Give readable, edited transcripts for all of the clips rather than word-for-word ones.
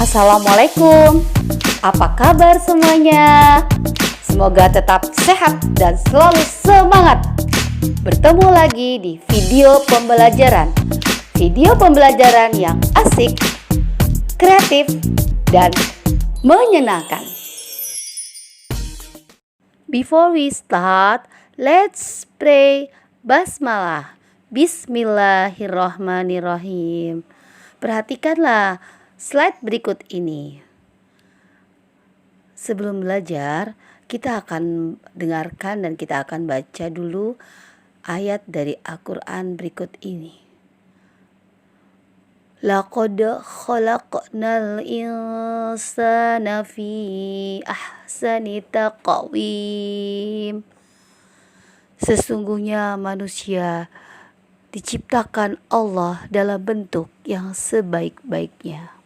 Assalamualaikum, apa kabar semuanya? Semoga tetap sehat dan selalu semangat. Bertemu lagi di video pembelajaran yang asik, kreatif, dan menyenangkan. Before we start, let's pray basmalah. Bismillahirrahmanirrahim. Perhatikanlah slide berikut ini. Sebelum belajar, kita akan dengarkan dan kita akan baca dulu ayat dari Al-Quran berikut ini. Laqad khalaqnal insana fi ahsani taqwim. Sesungguhnya manusia diciptakan Allah dalam bentuk yang sebaik-baiknya.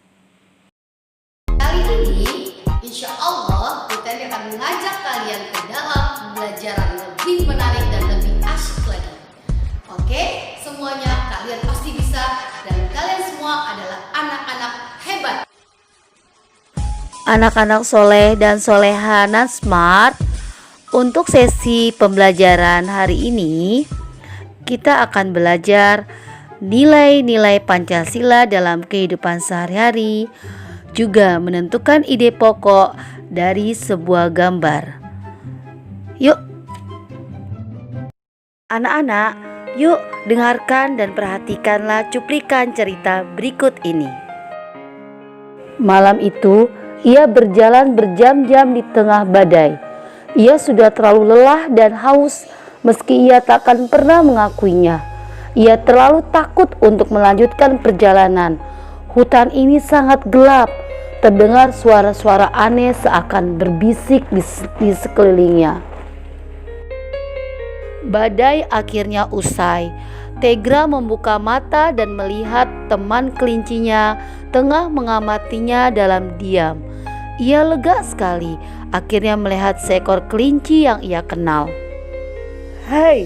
Kali ini, insya Allah, kita akan mengajak kalian ke dalam pembelajaran lebih menarik dan lebih asyik lagi. Oke, semuanya kalian pasti bisa dan kalian semua adalah anak-anak hebat. Anak-anak soleh dan solehana smart, untuk sesi pembelajaran hari ini, kita akan belajar nilai-nilai Pancasila dalam kehidupan sehari-hari, juga menentukan ide pokok dari sebuah gambar. Yuk, anak-anak, yuk dengarkan dan perhatikanlah cuplikan cerita berikut ini. Malam itu, ia berjalan berjam-jam di tengah badai. Ia sudah terlalu lelah dan haus, meski ia takkan pernah mengakuinya. Ia terlalu takut untuk melanjutkan perjalanan. Hutan ini sangat gelap. Terdengar suara-suara aneh seakan berbisik di sekelilingnya. Badai akhirnya usai. Tegra membuka mata dan melihat teman kelincinya tengah mengamatinya dalam diam. Ia lega sekali akhirnya melihat seekor kelinci yang ia kenal. Hei,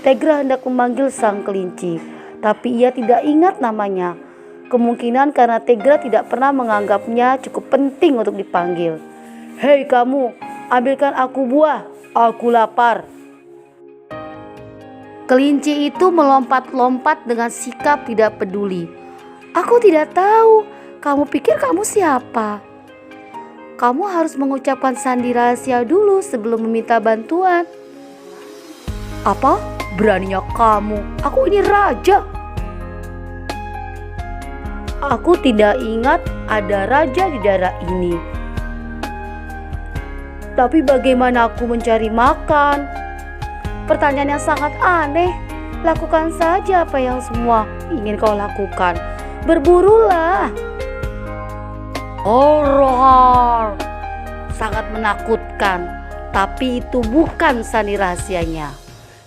Tegra hendak memanggil sang kelinci, tapi ia tidak ingat namanya. Kemungkinan karena Tegra tidak pernah menganggapnya cukup penting untuk dipanggil. Hei kamu, ambilkan aku buah, aku lapar. Kelinci itu melompat-lompat dengan sikap tidak peduli. Aku tidak tahu, kamu pikir kamu siapa? Kamu harus mengucapkan sandi rahasia dulu sebelum meminta bantuan. Apa? Beraninya kamu? Aku ini raja. Aku tidak ingat ada raja di daerah ini. Tapi bagaimana aku mencari makan? Pertanyaan yang sangat aneh. Lakukan saja apa yang semua ingin kau lakukan. Berburulah. Horor. Sangat menakutkan. Tapi itu bukan sandi rahasianya.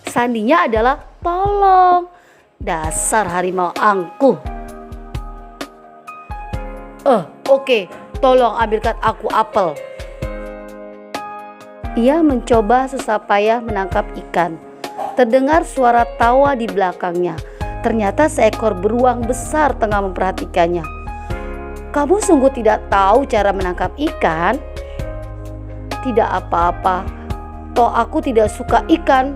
Sandinya adalah tolong. Dasar harimau angkuh. Oke, tolong ambilkan aku apel. Ia mencoba susah payah menangkap ikan. Terdengar suara tawa di belakangnya. Ternyata seekor beruang besar tengah memperhatikannya. Kamu sungguh tidak tahu cara menangkap ikan? Tidak apa-apa. Toh aku tidak suka ikan.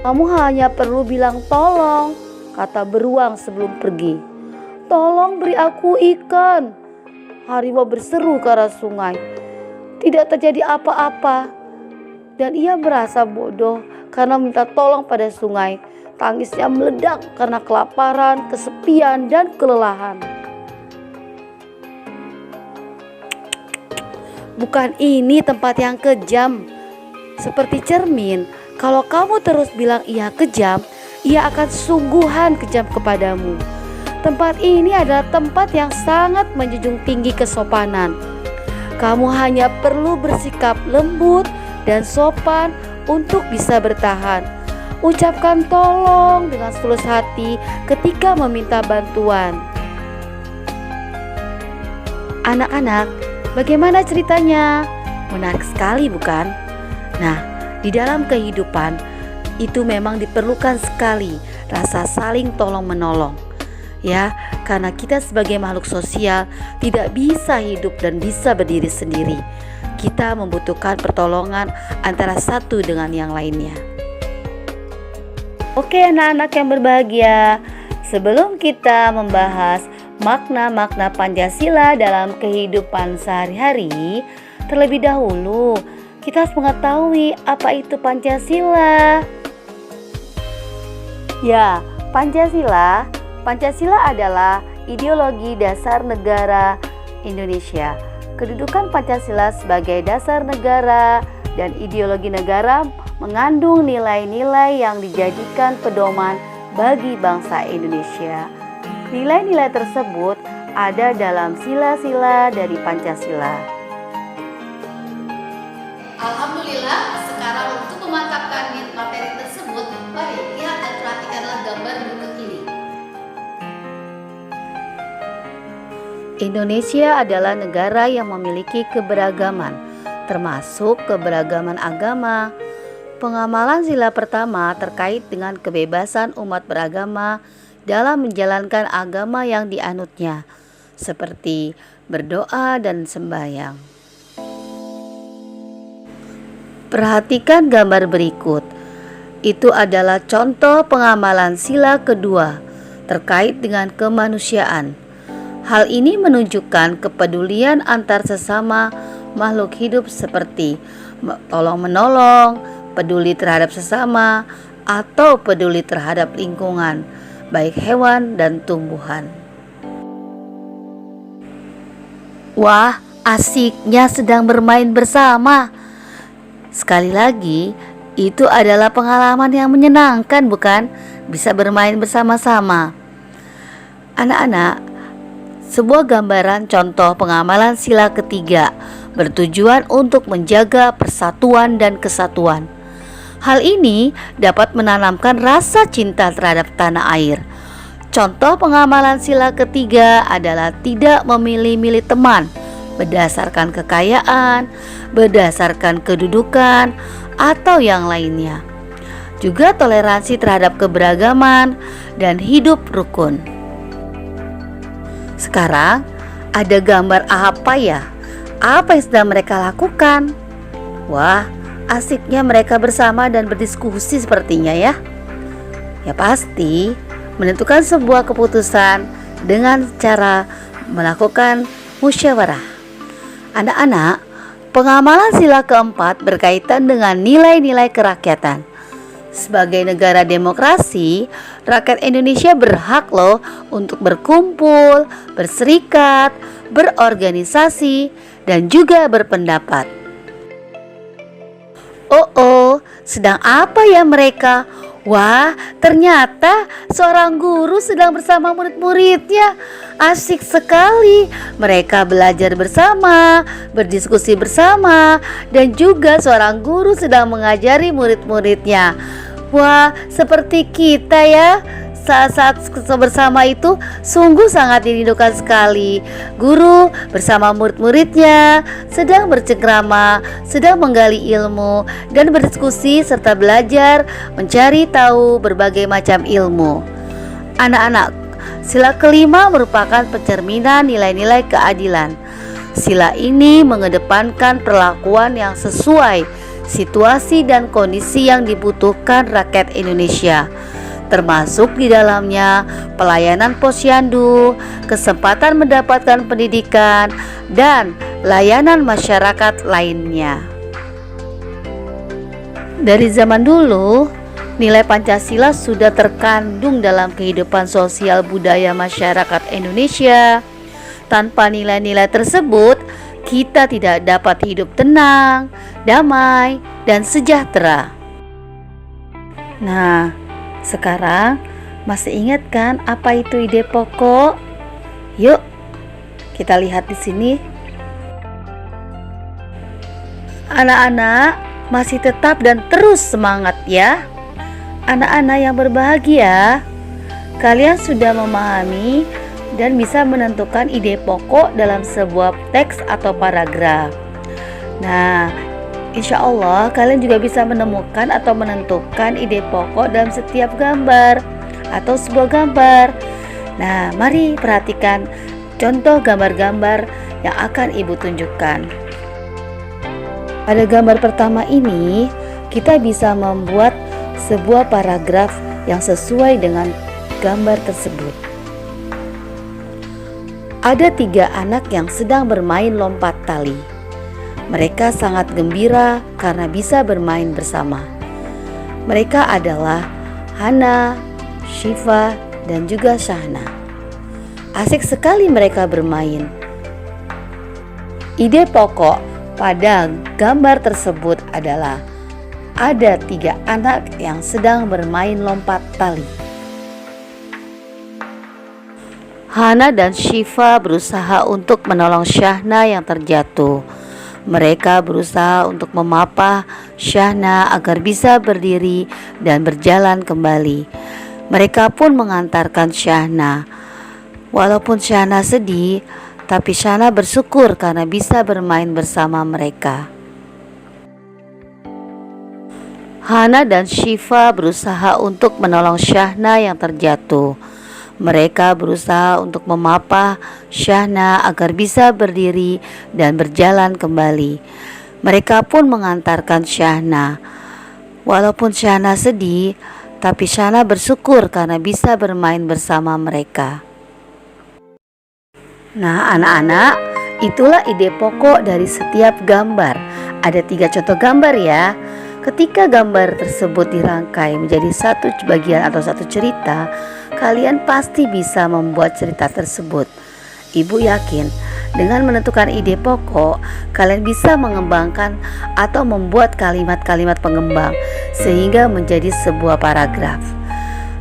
Kamu hanya perlu bilang tolong, kata beruang sebelum pergi. Tolong beri aku ikan. Harimau berseru ke arah sungai. Tidak terjadi apa-apa. Dan ia merasa bodoh karena minta tolong pada sungai. Tangisnya meledak karena kelaparan, kesepian, dan kelelahan. Bukan ini tempat yang kejam. Seperti cermin, kalau kamu terus bilang ia kejam, ia akan sungguhan kejam kepadamu. Tempat ini adalah tempat yang sangat menjunjung tinggi kesopanan. Kamu hanya perlu bersikap lembut dan sopan untuk bisa bertahan. Ucapkan tolong dengan tulus hati ketika meminta bantuan. Anak-anak, bagaimana ceritanya? Menarik sekali bukan? Nah, di dalam kehidupan itu memang diperlukan sekali rasa saling tolong menolong. Ya, Karena kita sebagai makhluk sosial tidak bisa hidup dan bisa berdiri sendiri. Kita membutuhkan pertolongan antara satu dengan yang lainnya. Oke anak-anak yang berbahagia, sebelum kita membahas makna-makna Pancasila dalam kehidupan sehari-hari, terlebih dahulu kita harus mengetahui apa itu Pancasila. Ya, Pancasila adalah ideologi dasar negara Indonesia. Kedudukan Pancasila sebagai dasar negara dan ideologi negara mengandung nilai-nilai yang dijadikan pedoman bagi bangsa Indonesia. Nilai-nilai tersebut ada dalam sila-sila dari Pancasila. Alhamdulillah, sekarang untuk memantapkan materi tersebut, mari lihat dan perhatikanlah gambar berikut ini. Indonesia adalah negara yang memiliki keberagaman, termasuk keberagaman agama. Pengamalan sila pertama terkait dengan kebebasan umat beragama dalam menjalankan agama yang dianutnya, seperti berdoa dan sembahyang. Perhatikan gambar berikut. Itu adalah contoh pengamalan sila kedua terkait dengan kemanusiaan. Hal ini menunjukkan kepedulian antar sesama makhluk hidup seperti tolong-menolong, peduli terhadap sesama, atau peduli terhadap lingkungan, baik hewan dan tumbuhan. Wah, asiknya sedang bermain bersama. Sekali lagi, itu adalah pengalaman yang menyenangkan, bukan? Bisa bermain bersama-sama. Anak-anak, sebuah gambaran contoh pengamalan sila ketiga bertujuan untuk menjaga persatuan dan kesatuan. Hal ini dapat menanamkan rasa cinta terhadap tanah air. Contoh pengamalan sila ketiga adalah tidak memilih-milih teman berdasarkan kekayaan, berdasarkan kedudukan, atau yang lainnya. Juga toleransi terhadap keberagaman dan hidup rukun. Sekarang ada gambar apa ya? Apa yang sedang mereka lakukan? Wah, asiknya mereka bersama dan berdiskusi sepertinya ya. Ya pasti menentukan sebuah keputusan dengan cara melakukan musyawarah. Anak-anak, pengamalan sila keempat berkaitan dengan nilai-nilai kerakyatan. Sebagai negara demokrasi, rakyat Indonesia berhak loh untuk berkumpul, berserikat, berorganisasi, dan juga berpendapat. Oh, sedang apa ya mereka? Wah, ternyata seorang guru sedang bersama murid-muridnya. Asik sekali. Mereka belajar bersama, berdiskusi bersama, dan juga seorang guru sedang mengajari murid-muridnya. Wah, seperti kita ya. Saat-saat bersama itu sungguh sangat dirindukan sekali. Guru bersama murid-muridnya sedang bercengkrama, sedang menggali ilmu dan berdiskusi serta belajar mencari tahu berbagai macam ilmu. Anak-anak, sila kelima merupakan pencerminan nilai-nilai keadilan. Sila ini mengedepankan perlakuan yang sesuai situasi dan kondisi yang dibutuhkan rakyat Indonesia, termasuk di dalamnya pelayanan posyandu, kesempatan mendapatkan pendidikan, dan layanan masyarakat lainnya. Dari zaman dulu, nilai Pancasila sudah terkandung dalam kehidupan sosial budaya masyarakat Indonesia. Tanpa nilai-nilai tersebut, kita tidak dapat hidup tenang, damai, dan sejahtera. Nah, sekarang masih ingat kan apa itu ide pokok? Yuk, kita lihat di sini. Anak-anak masih tetap dan terus semangat ya. Anak-anak yang berbahagia, kalian sudah memahami dan bisa menentukan ide pokok dalam sebuah teks atau paragraf. Nah, insya Allah kalian juga bisa menemukan atau menentukan ide pokok dalam setiap gambar atau sebuah gambar. Nah, mari perhatikan contoh gambar-gambar yang akan Ibu tunjukkan. Pada gambar pertama ini, kita bisa membuat sebuah paragraf yang sesuai dengan gambar tersebut. Ada 3 anak yang sedang bermain lompat tali. Mereka sangat gembira karena bisa bermain bersama. Mereka adalah Hana, Syifa, dan juga Syahna. Asik sekali mereka bermain. Ide pokok pada gambar tersebut adalah ada 3 anak yang sedang bermain lompat tali. Hana dan Syifa berusaha untuk menolong Syahna yang terjatuh. Mereka berusaha untuk memapah Syahna agar bisa berdiri dan berjalan kembali. Mereka pun mengantarkan Syahna. Walaupun Syahna sedih, tapi Syahna bersyukur karena bisa bermain bersama mereka. Hana dan Syifa berusaha untuk menolong Syahna yang terjatuh. Mereka berusaha untuk memapah Syahna agar bisa berdiri dan berjalan kembali. Mereka pun mengantarkan Syahna. Walaupun Syahna sedih, tapi Syahna bersyukur karena bisa bermain bersama mereka. Nah, anak-anak, itulah ide pokok dari setiap gambar. Ada 3 contoh gambar ya. Ketika gambar tersebut dirangkai menjadi satu bagian atau satu cerita, kalian pasti bisa membuat cerita tersebut. Ibu yakin dengan menentukan ide pokok, kalian bisa mengembangkan atau membuat kalimat-kalimat pengembang sehingga menjadi sebuah paragraf.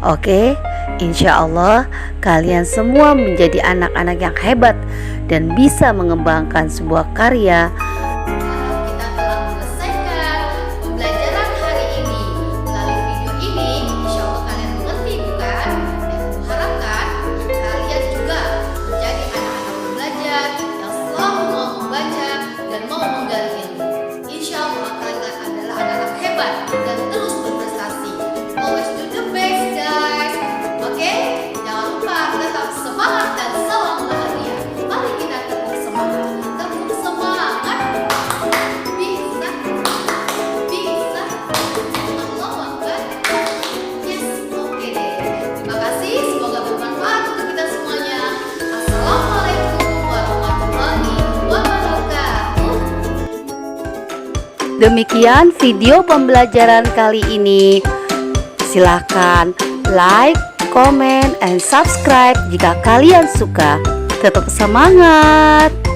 Oke, insya Allah kalian semua menjadi anak-anak yang hebat dan bisa mengembangkan sebuah karya. Kita telah menyelesaikan pembelajaran hari ini. Melalui video ini, insya Allah kalian mengerti bukan? Dan kuharapkan kalian juga menjadi anak-anak pembelajar yang selalu mau membaca dan mau menggali ilmu. Insya Allah kalian adalah anak-anak hebat dan terus berprestasi. Always do the best, guys. Oke? Jangan lupa tetap semangat dan salam bahagia. Mari kita tetap semangat. Tetap semangat. Bisa. Bisa. Allahu Akbar. Yes, oke deh. Terima kasih. Semoga bermanfaat untuk kita semuanya. Assalamualaikum warahmatullahi wabarakatuh. Demikian video pembelajaran kali ini. Silahkan like, comment, and subscribe jika kalian suka. Tetap semangat!